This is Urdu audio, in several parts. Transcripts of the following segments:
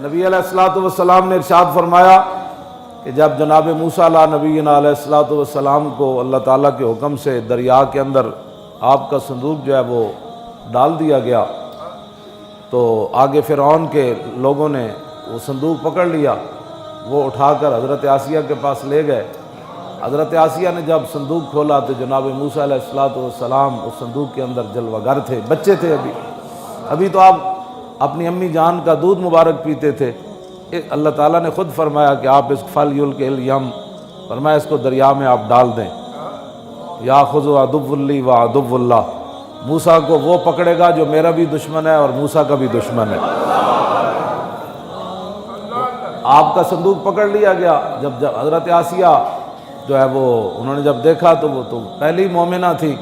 نبی علیہ الصلوۃ والسلام نے ارشاد فرمایا کہ جب جناب موسیٰ علیہ نبینا علیہ الصلوۃ والسلام کو اللہ تعالیٰ کے حکم سے دریا کے اندر آپ کا صندوق جو ہے وہ ڈال دیا گیا، تو آگے فرعون کے لوگوں نے وہ صندوق پکڑ لیا، وہ اٹھا کر حضرت آسیہ کے پاس لے گئے۔ حضرت آسیہ نے جب صندوق کھولا تو جناب موسیٰ علیہ الصلوۃ والسلام اس صندوق کے اندر جلوہ گر تھے، بچے تھے ابھی تو آپ اپنی امی جان کا دودھ مبارک پیتے تھے۔ اللہ تعالیٰ نے خود فرمایا کہ آپ اس فَلْيُلْقِ الْيَمَّ، فرمایا اس کو دریا میں آپ ڈال دیں۔ یَأْخُذُ عَدُوٌّ لِّی وَعَدُوٌّ اللَّہِ، موسیٰ کو وہ پکڑے گا جو میرا بھی دشمن ہے اور موسیٰ کا بھی دشمن ہے۔ آپ کا صندوق پکڑ لیا گیا۔ جب حضرت آسیہ جو ہے وہ انہوں نے جب دیکھا تو وہ تو پہلی مومنہ تھی،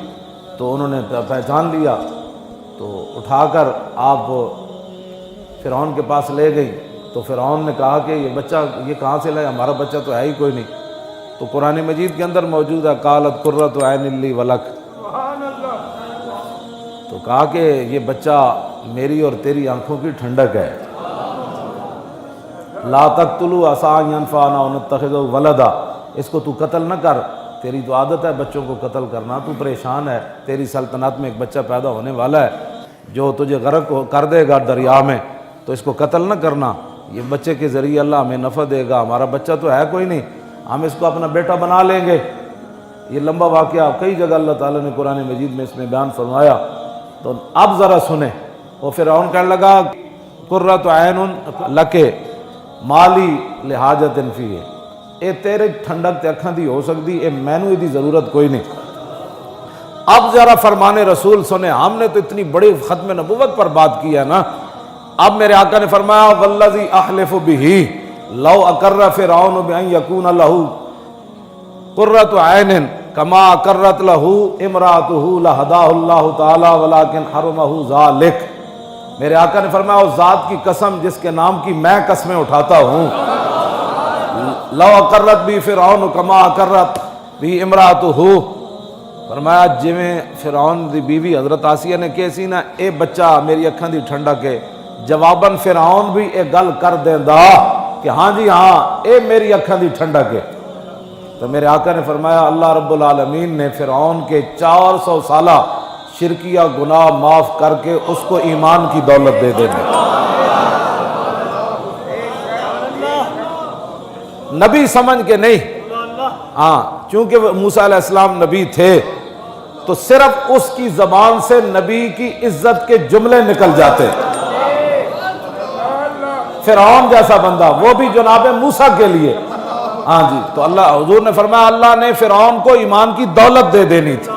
تو انہوں نے پہچان لیا، تو اٹھا کر آپ فرعون کے پاس لے گئی۔ تو فرعون نے کہا کہ یہ بچہ یہ کہاں سے لائے، ہمارا بچہ تو ہے ہی کوئی نہیں۔ تو قرآن مجید کے اندر موجود ہے قالت قرۃ عین لی ولک، تو کہا کہ یہ بچہ میری اور تیری آنکھوں کی ٹھنڈک ہے۔ لا تقتلوا عسى ان ينفعنا او نتخذه ولدا، اس کو تو قتل نہ کر، تیری تو عادت ہے بچوں کو قتل کرنا، تو پریشان ہے، تیری سلطنت میں ایک بچہ پیدا ہونے والا ہے جو تجھے غرق کر دے گا دریا میں، تو اس کو قتل نہ کرنا، یہ بچے کے ذریعے اللہ ہمیں نفع دے گا، ہمارا بچہ تو ہے کوئی نہیں، ہم اس کو اپنا بیٹا بنا لیں گے۔ یہ لمبا واقعہ کئی جگہ اللہ تعالیٰ نے قرآن مجید میں اس میں بیان فرمایا۔ تو اب ذرا سنیں، وہ فرعون کہنے لگا قرۃ عین لک مالی لحاجت فیہ، اے تیرے ٹھنڈک تے اکھاں دی ہو سکتی، اے مینوں دی ضرورت کوئی نہیں۔ اب ذرا فرمان رسول سنیں، ہم نے تو اتنی بڑی ختم نبوت پر بات کی ہے نا، اب میرے آقا نے فرمایا والذی احلف بہ لو اقر فرعون بان یکون لہ قرۃ عین کما اقرت لہ امرأتہ لہداہ اللہ تعالی ولکن حرمہ ذلک، میرے آقا نے فرمایا اس ذات کی قسم جس کے نام کی میں قسمیں اٹھاتا ہوں، لو اقرت بھی فرعون کما اقرت بھی امرأتہ، فرمایا جویں فرعون دی بیوی حضرت آسیہ نے کہسی نا اے بچہ میری اکھاں دی ٹھنڈک ہے، جواباً فرعون بھی اے گل کر دیندا کہ ہاں جی ہاں اے میری اکھاں دی ٹھنڈک ہے۔ تو میرے آقا نے فرمایا اللہ رب العالمین نے فرعون کے 400 سالہ شرکیہ گناہ معاف کر کے اس کو ایمان کی دولت دے دے۔ نبی سمجھ کے نہیں، ہاں چونکہ موسیٰ علیہ السلام نبی تھے تو صرف اس کی زبان سے نبی کی عزت کے جملے نکل جاتے۔ فرعون جیسا بندہ وہ بھی جناب موسیٰ کے لیے، ہاں جی، تو اللہ حضور نے فرمایا اللہ نے فرعون کو ایمان کی دولت دے دینی تھی۔